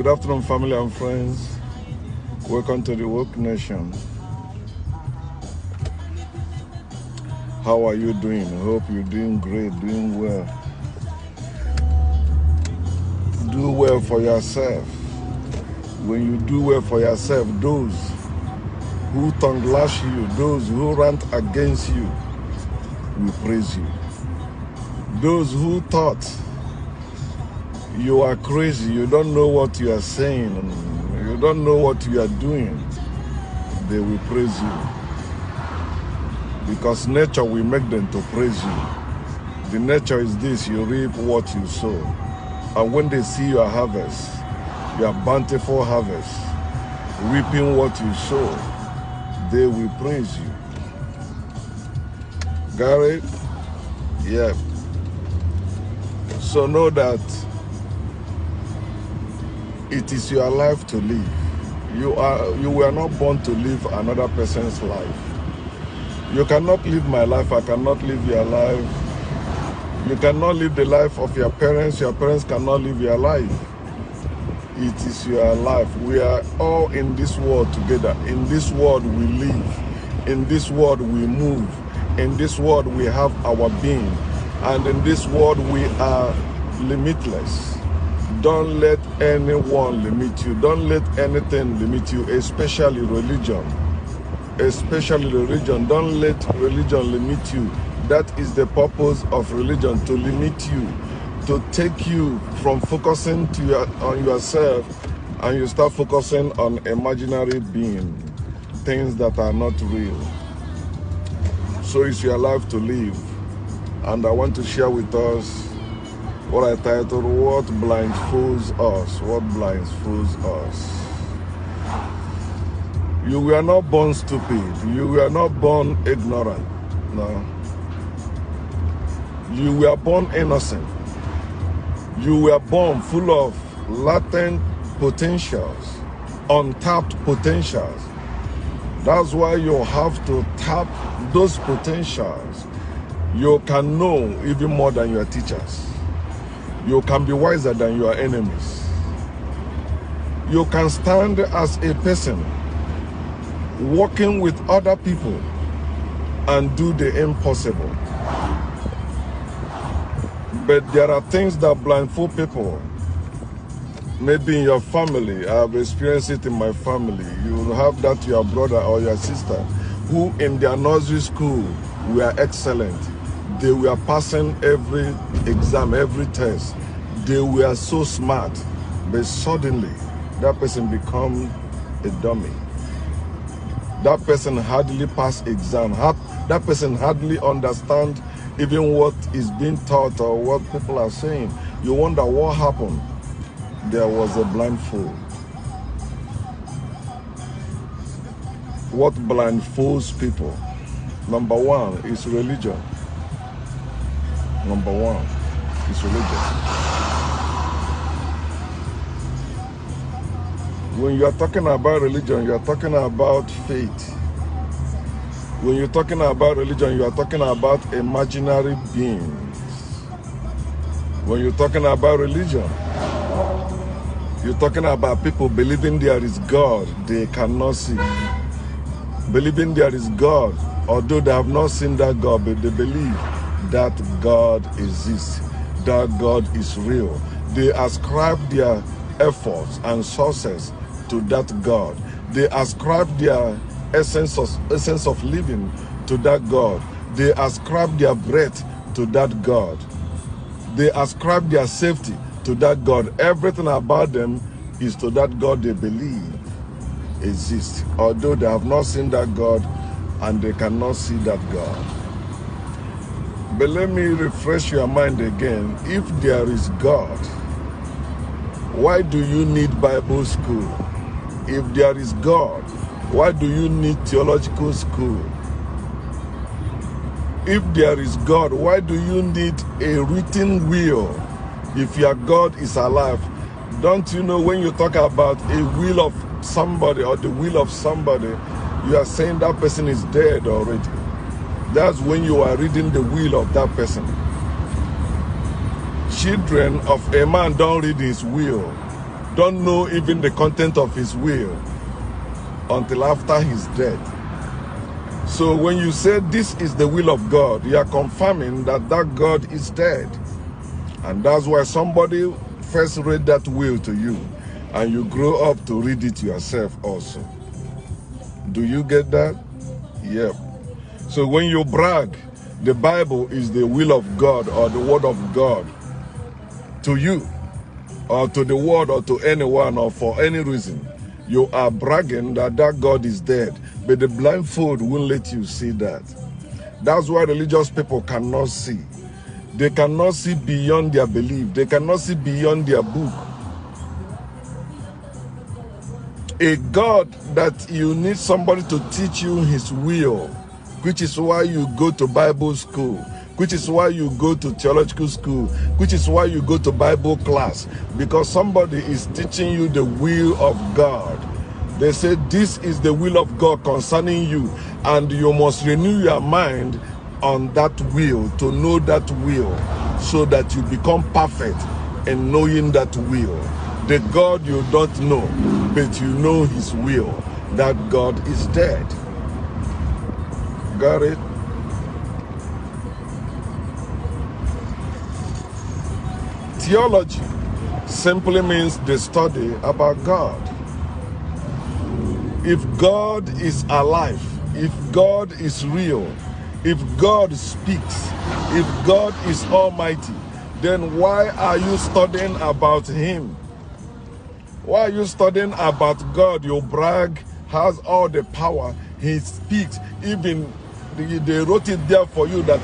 Good afternoon, family and friends. Welcome to the Woke Nation. How are you doing? I hope you're doing great, doing well. Do well for yourself. When you do well for yourself, those who tongue lash you, those who rant against you, will praise you. Those who thought you are crazy, you don't know what you are saying, you don't know what you are doing, they will praise you. Because nature will make them to praise you. The nature is this: you reap what you sow. And when they see your harvest, your bountiful harvest, reaping what you sow, they will praise you. Got it? Yeah. So know that it is your life to live. You were not born to live another person's life. You cannot live my life, I cannot live your life. You cannot live the life of your parents cannot live your life. It is your life. We are all in this world together. In this world we live. In this world we move. In this world we have our being. And in this world we are limitless. Don't let anyone limit you. Don't let anything limit you, especially religion. Especially religion. Don't let religion limit you. That is the purpose of religion, to limit you, to take you from focusing on yourself, and you start focusing on imaginary being, things that are not real. So it's your life to live. And I want to share with us what I titled, What Blindfolds Us? What Blindfolds Us? You were not born stupid. You were not born ignorant. No. You were born innocent. You were born full of latent potentials, untapped potentials. That's why you have to tap those potentials. You can know even more than your teachers. You can be wiser than your enemies. You can stand as a person working with other people and do the impossible. But there are things that blindfold people. Maybe in your family, I have experienced it in my family. You will have that your brother or your sister who in their nursery school were excellent. They were passing every exam, every test. They were so smart. But suddenly, that person becomes a dummy. That person hardly pass exam. That person hardly understand even what is being taught or what people are saying. You wonder what happened. There was a blindfold. What blindfolds people? Number one is religion. Number one is religion. When you are talking about religion, you are talking about faith. When you're talking about religion, you are talking about imaginary beings. When you're talking about religion, you're talking about people believing there is God they cannot see. Believing there is God, although they have not seen that God, but they believe that God exists, that God is real. They ascribe their efforts and sources to that God. They ascribe their essence of living to that God. They ascribe their breath to that God. They ascribe their safety to that God. Everything about them is to that God they believe exists, although they have not seen that God and they cannot see that God. But let me refresh your mind again. If there is God, why do you need Bible school? If there is God, why do you need theological school? If there is God, why do you need a written will? If your God is alive, don't you know when you talk about a will of somebody or the will of somebody, you are saying that person is dead already. That's when you are reading the will of that person. Children of a man don't read his will. don't know even the content of his will until after he's dead. So when you say this is the will of God, you are confirming that that God is dead. And that's why somebody first read that will to you, and you grow up to read it yourself also. Do you get that? Yep. So when you brag, the Bible is the will of God or the word of God to you, or to the world, or to anyone, or for any reason, you are bragging that that God is dead. But the blindfold won't let you see that. That's why religious people cannot see. They cannot see beyond their belief. They cannot see beyond their book. A God that you need somebody to teach you his will, which is why you go to Bible school, which is why you go to theological school, which is why you go to Bible class, because somebody is teaching you the will of God. They say this is the will of God concerning you, and you must renew your mind on that will, to know that will, so that you become perfect in knowing that will. The God you don't know, but you know his will, that God is dead. Got it? Theology simply means the study about God. If God is alive, if God is real, if God speaks, if God is almighty, then why are you studying about him? Why are you studying about God? Your brag has all the power. He speaks. Even they wrote it there for you that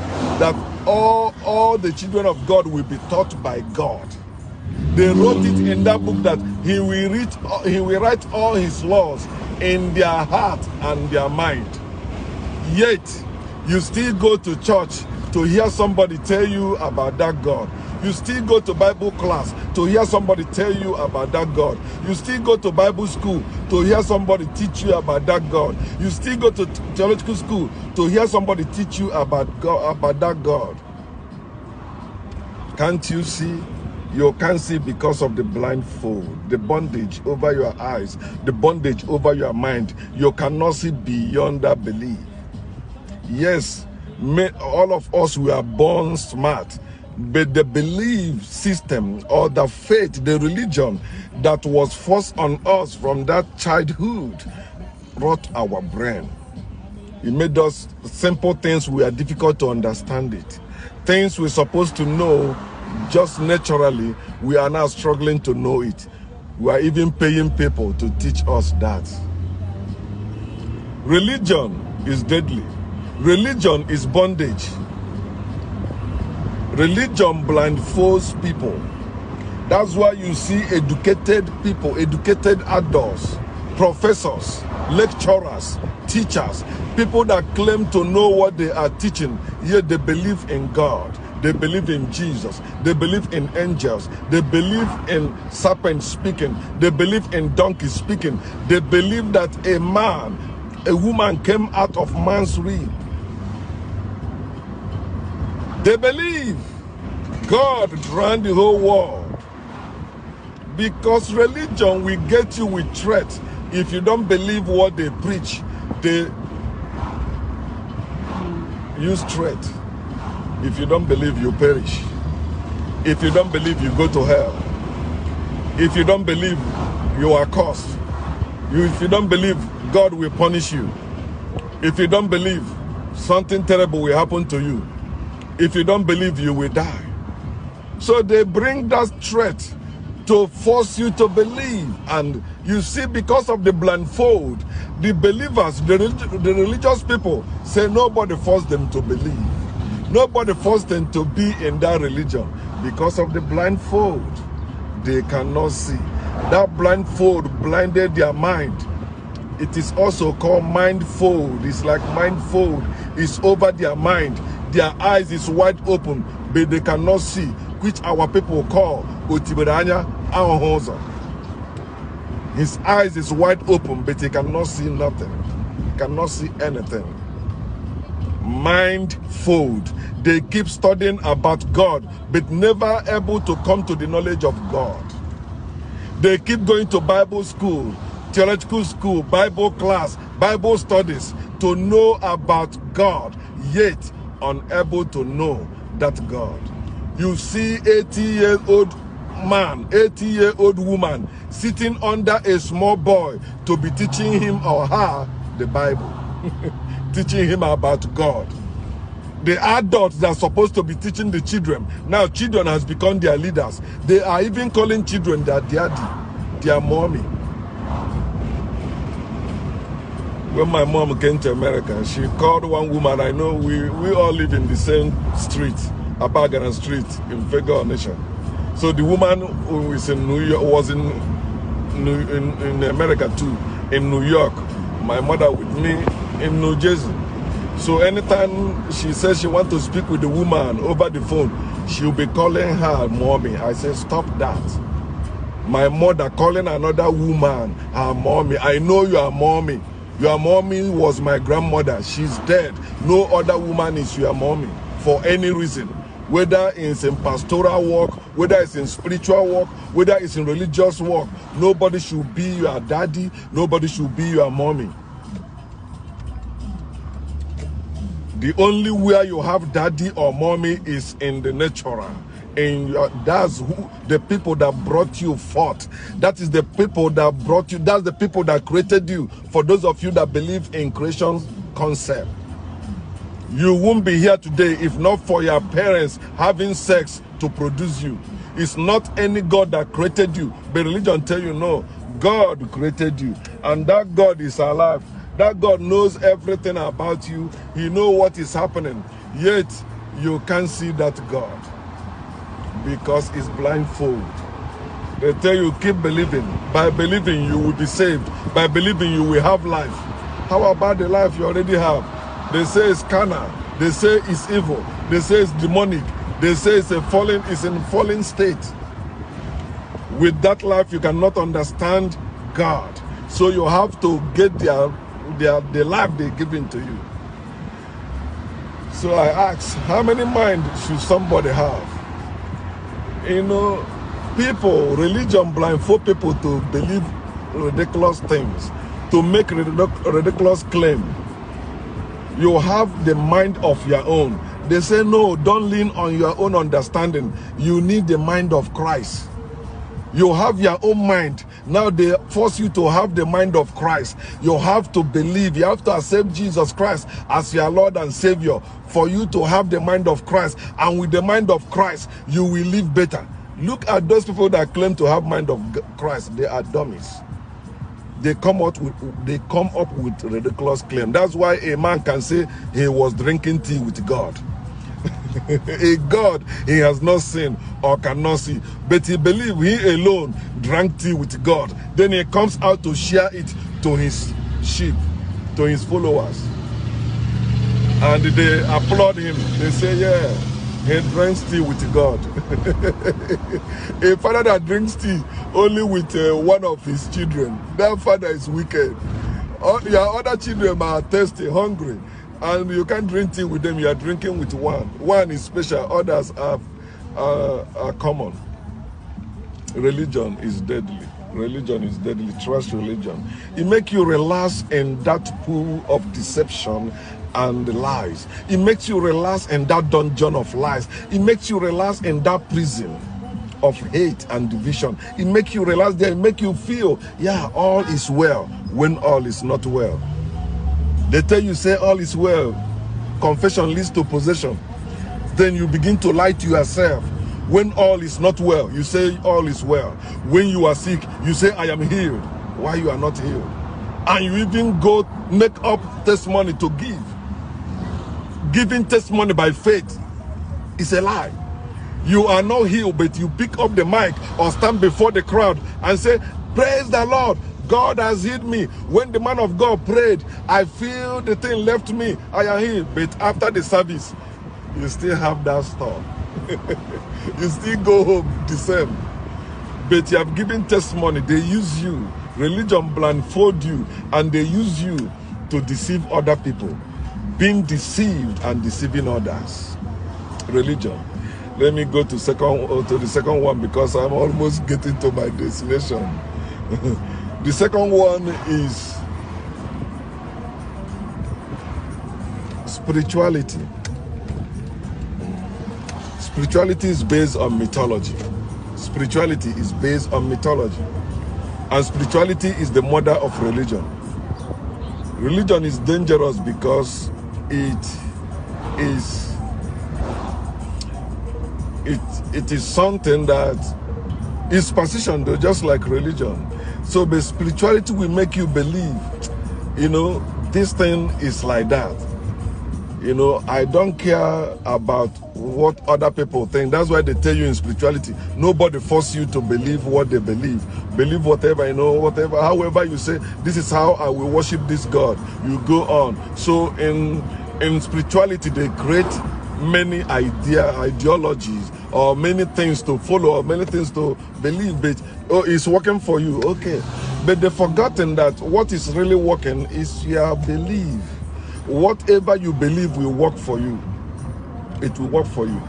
all the children of God will be taught by God. They wrote it in that book that he will write all his laws in their heart and their mind. Yet, you still go to church to hear somebody tell you about that God. You still go to Bible class to hear somebody tell you about that God. You still go to Bible school to hear somebody teach you about that God. You still go to theological school to hear somebody teach you about God, about that God. Can't you see? You can't see because of the blindfold, the bondage over your eyes, the bondage over your mind. You cannot see beyond that belief. Yes, all of us, we are born smart, but the belief system or the faith, the religion that was forced on us from that childhood rot our brain. It made us simple things we are difficult to understand it. Things we're supposed to know just naturally, we are now struggling to know it. We are even paying people to teach us that. Religion is deadly. Religion is bondage. Religion blindfolds people. That's why you see educated people, educated adults, professors, lecturers, teachers, people that claim to know what they are teaching, yet they believe in God. They believe in Jesus. They believe in angels. They believe in serpents speaking. They believe in donkeys speaking. They believe that a woman came out of man's rib. They believe God ran the whole world. Because religion will get you with threats. If you don't believe what they preach, they use threat. If you don't believe, you perish. If you don't believe, you go to hell. If you don't believe, you are cursed. If you don't believe, God will punish you. If you don't believe, something terrible will happen to you. If you don't believe, you will die. So they bring that threat to force you to believe. And you see, because of the blindfold, the believers, the religious people say nobody forced them to believe. Nobody forced them to be in that religion. Because of the blindfold, they cannot see. That blindfold blinded their mind. It is also called mindfold. It's like mindfold is over their mind. Their eyes is wide open, but they cannot see, which our people call Otiberanya Ahoza. His eyes is wide open, but he cannot see nothing. He cannot see anything. Mindfold. They keep studying about God, but never able to come to the knowledge of God. They keep going to Bible school, theological school, Bible class, Bible studies to know about God, yet unable to know that God. You see 80-year-old man, 80-year-old woman sitting under a small boy to be teaching him or her the Bible, teaching him about God. The adults that are supposed to be teaching the children, now children has become their leaders. They are even calling children their daddy, their mommy. When my mom came to America, she called one woman. I know we all live in the same street, Abagana Street in Vega Nation. So the woman who is in New York was in America too, in New York. My mother with me in New Jersey. So anytime she says she wants to speak with the woman over the phone, she'll be calling her mommy. I say, stop that. My mother calling another woman her mommy. I know you are mommy. Your mommy was my grandmother. She's dead. No other woman is your mommy for any reason. Whether it's in pastoral work, whether it's in spiritual work, whether it's in religious work, nobody should be your daddy. Nobody should be your mommy. The only way you have daddy or mommy is in the natural. That's who the people that brought you forth. That is the people that brought you. That's the people that created you. For those of you that believe in creation concept, you won't be here today if not for your parents having sex to produce you. It's not any God that created you, but religion tell you no. God created you, and that God is alive. That God knows everything about you. He knows what is happening. Yet, you can't see that God because it's blindfold. They tell you, keep believing. By believing, you will be saved. By believing, you will have life. How about the life you already have? They say it's carnal. They say it's evil. They say it's demonic. They say it's in fallen state. With that life, you cannot understand God. So you have to get the life they're giving to you. So I ask, how many mind should somebody have? You know, people, religion blindfold people to believe ridiculous things, to make ridiculous claim. You have the mind of your own. They say, no, don't lean on your own understanding. You need the mind of Christ. You have your own mind. Now they force you to have the mind of Christ. You have to believe. You have to accept Jesus Christ as your Lord and Savior for you to have the mind of Christ. And with the mind of Christ, you will live better. Look at those people that claim to have mind of Christ. They are dummies. They come up with ridiculous claim. That's why a man can say he was drinking tea with God. A God he has not seen or cannot see, but he believes he alone drank tea with God. Then he comes out to share it to his sheep, to his followers, and they applaud him. They say, yeah, he drinks tea with God. A father that drinks tea only with one of his children, that father is wicked. All your other children are thirsty, hungry, and you can't drink tea with them. You are drinking with one. One is special, others are common. Religion is deadly. Religion is deadly. Trust religion. It makes you relax in that pool of deception and lies. It makes you relax in that dungeon of lies. It makes you relax in that prison of hate and division. It makes you relax there. It makes you feel, yeah, all is well when all is not well. They tell you, say all is well. Confession leads to possession. Then you begin to lie to yourself. When all is not well, you say all is well. When you are sick, you say I am healed. Why you are not healed? And you even go make up testimony to give. Giving testimony by faith is a lie. You are not healed, but you pick up the mic or stand before the crowd and say, praise the Lord. God has healed me. When the man of God prayed, I feel the thing left me. I am healed. But after the service, you still have that stuff. You still go home the same. But you have given testimony. They use you. Religion blindfold you. And they use you to deceive other people. Being deceived and deceiving others. Religion. Let me go to the second one because I'm almost getting to my destination. The second one is spirituality. Spirituality is based on mythology. Spirituality is based on mythology. And spirituality is the mother of religion. Religion is dangerous because it is something that is positioned just like religion. So the spirituality will make you believe, you know, this thing is like that. You know, I don't care about what other people think. That's why they tell you in spirituality, nobody forces you to believe what they believe. Believe whatever, you know, whatever. However you say, this is how I will worship this God. You go on. So in spirituality, they create many ideologies or many things to follow or many things to believe. But oh, it's working for you. Okay. But they've forgotten that what is really working is your belief. Whatever you believe will work for you. It will work for you.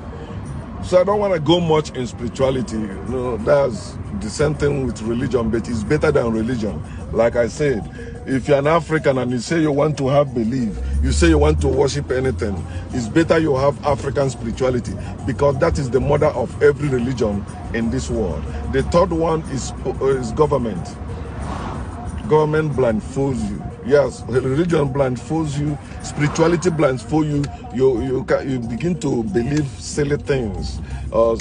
So I don't want to go much in spirituality. You know, that's the same thing with religion, but it's better than religion. Like I said, if you're an African and you say you want to have belief, you say you want to worship anything, it's better you have African spirituality because that is the mother of every religion in this world. The third one is government. Government blindfolds you. Yes, religion blindfolds you, spirituality blindfolds you. You begin to believe silly things,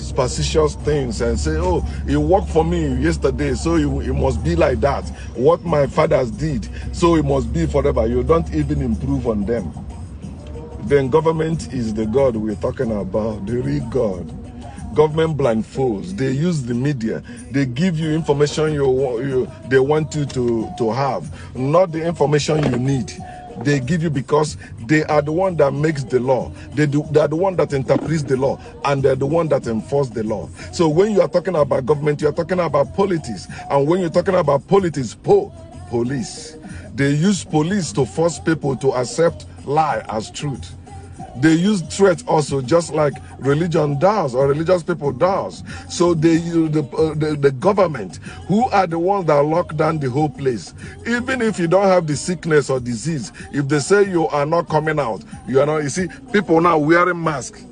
superstitious things, and say, "Oh, it worked for me yesterday, so it must be like that. What my fathers did, so it must be forever." You don't even improve on them. Then government is the God we're talking about, the real God. Government blindfolds. They use the media. They give you information they want you to have, not the information you need. They give you because they are the one that makes the law. They are the one that interprets the law, and they're the one that enforce the law. So when you are talking about government, you are talking about politics. And when you're talking about politics, police. They use police to force people to accept lie as truth. They use threats also, just like religion does or religious people does. So they use the government, who are the ones that lock down the whole place. Even if you don't have the sickness or disease, if they say you are not coming out, you are not. You see, people now wearing masks.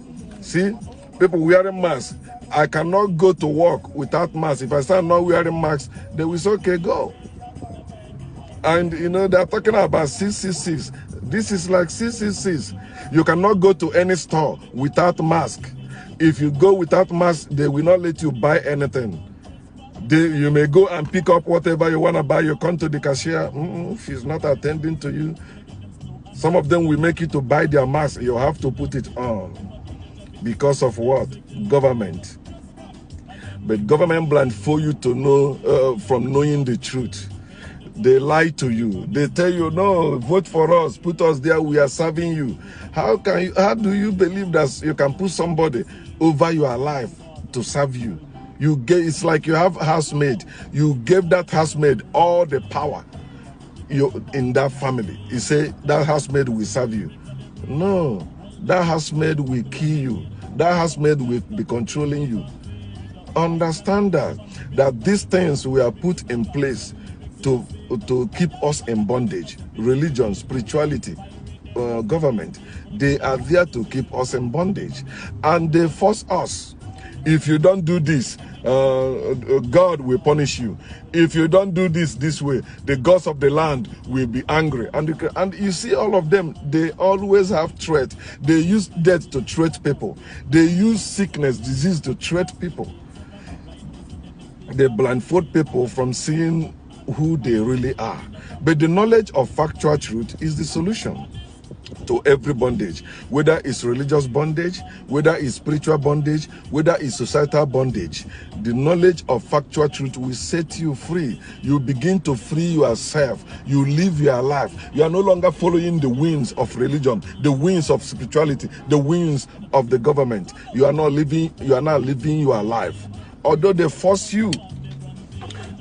See, people wearing masks. I cannot go to work without masks. If I start not wearing masks, they will say, okay, go. And you know, they're talking about 666. This is like 666. You cannot go to any store without mask. If you go without mask, they will not let you buy anything. You may go and pick up whatever you want to buy. You come to the cashier, she's not attending to you. Some of them will make you to buy their mask. You have to put it on. Because of what? Government. But government blindfold you to know from knowing the truth. They lie to you. They tell you, no, vote for us, put us there, we are serving you. How do you believe that you can put somebody over your life to serve you? It's like you have a housemaid. You gave that housemaid all the power in that family. You say that housemaid will serve you. No, that housemaid will kill you. That housemaid will be controlling you. Understand that these things were put in place to keep us in bondage. Religion, spirituality, government, they are there to keep us in bondage, and they force us. If you don't do this, God will punish you. If you don't do this way, the gods of the land will be angry. And you see all of them, they always have threat. They use death to threat people. They use sickness, disease to threat people. They blindfold people from seeing who they really are. But the knowledge of factual truth is the solution to every bondage, whether it's religious bondage, whether it's spiritual bondage, whether it's societal bondage. The knowledge of factual truth will set you free. You begin to free yourself. You live your life. You are no longer following the winds of religion, the winds of spirituality, the winds of the government. You are not living your life. Although they force you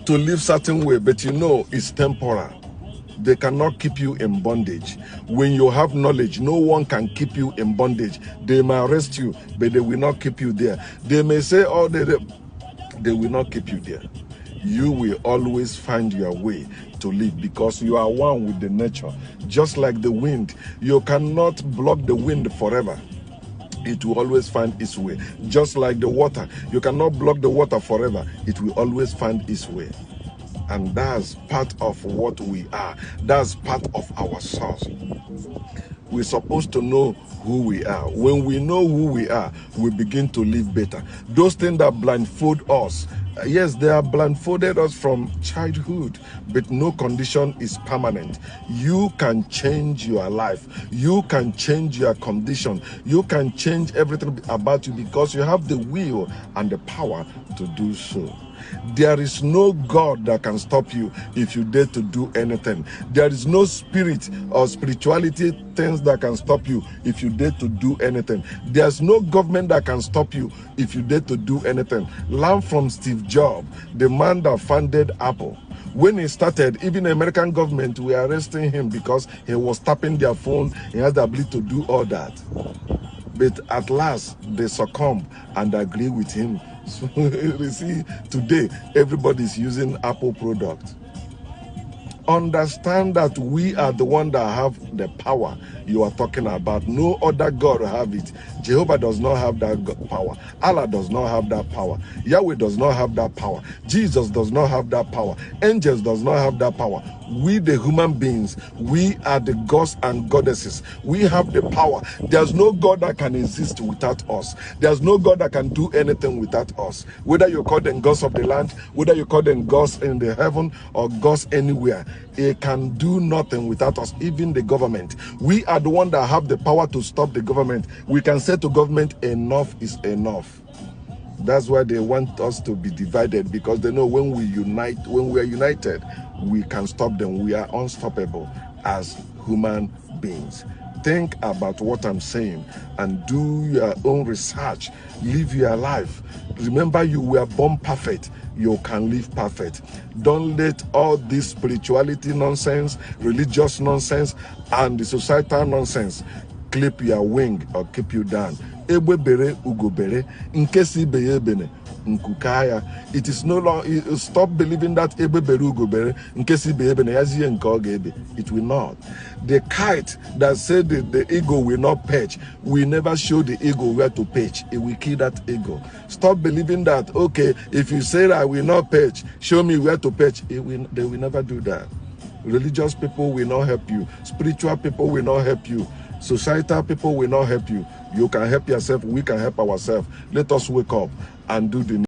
to live certain way, but you know it's temporal. They cannot keep you in bondage. When you have knowledge, no one can keep you in bondage. They may arrest you, but they will not keep you there. They may say, oh, they will not keep you there. You will always find your way to live because you are one with the nature. Just like the wind, you cannot block the wind forever. It will always find its way. Just like the water, you cannot block the water forever. It will always find its way. And that's part of what we are. That's part of our source. We're supposed to know who we are. When we know who we are, we begin to live better. Those things that blindfold us, yes, they are blindfolded us from childhood, but no condition is permanent. You can change your life. You can change your condition. You can change everything about you because you have the will and the power to do so. There is no God that can stop you if you dare to do anything. There is no spirit or spirituality things that can stop you if you dare to do anything. There's no government that can stop you if you dare to do anything. Learn from Steve Jobs, the man that founded Apple. When he started, even the American government were arresting him because he was tapping their phone. He has the ability to do all that. But at last, they succumb and agree with him. So you see, today, everybody is using Apple products. Understand that we are the one that have the power you are talking about. No other God have it. Jehovah does not have that power. Allah does not have that power. Yahweh does not have that power. Jesus does not have that power. Angels does not have that power. We, the human beings, we are the gods and goddesses. We have the power. There's no God that can exist without us. There's no God that can do anything without us. Whether you call them gods of the land, whether you call them gods in the heaven or gods anywhere, it can do nothing without us, even the government. We are the one that have the power to stop the government. We can say to government, enough is enough. That's why they want us to be divided, because they know when we are united, we can stop them. We are unstoppable as human beings. Think about what I'm saying and do your own research. Live your life. Remember, you were born perfect. You can live perfect. Don't let all this spirituality nonsense, religious nonsense, and the societal nonsense clip your wing or keep you down. Egbe bere ugo bere, nkesi beye bene nkukaya. It is no longer. Stop believing that egbe bere ugo bere, nkesi beye bene yaziye nkogebe. It will not. The kite that said the eagle will not perch, we never show the eagle where to perch. It will kill that eagle. Stop believing that, okay, if you say that I will not perch, show me where to perch. They will never do that. Religious people will not help you. Spiritual people will not help you. Societal people will not help you. You can help yourself. We can help ourselves. Let us wake up and do the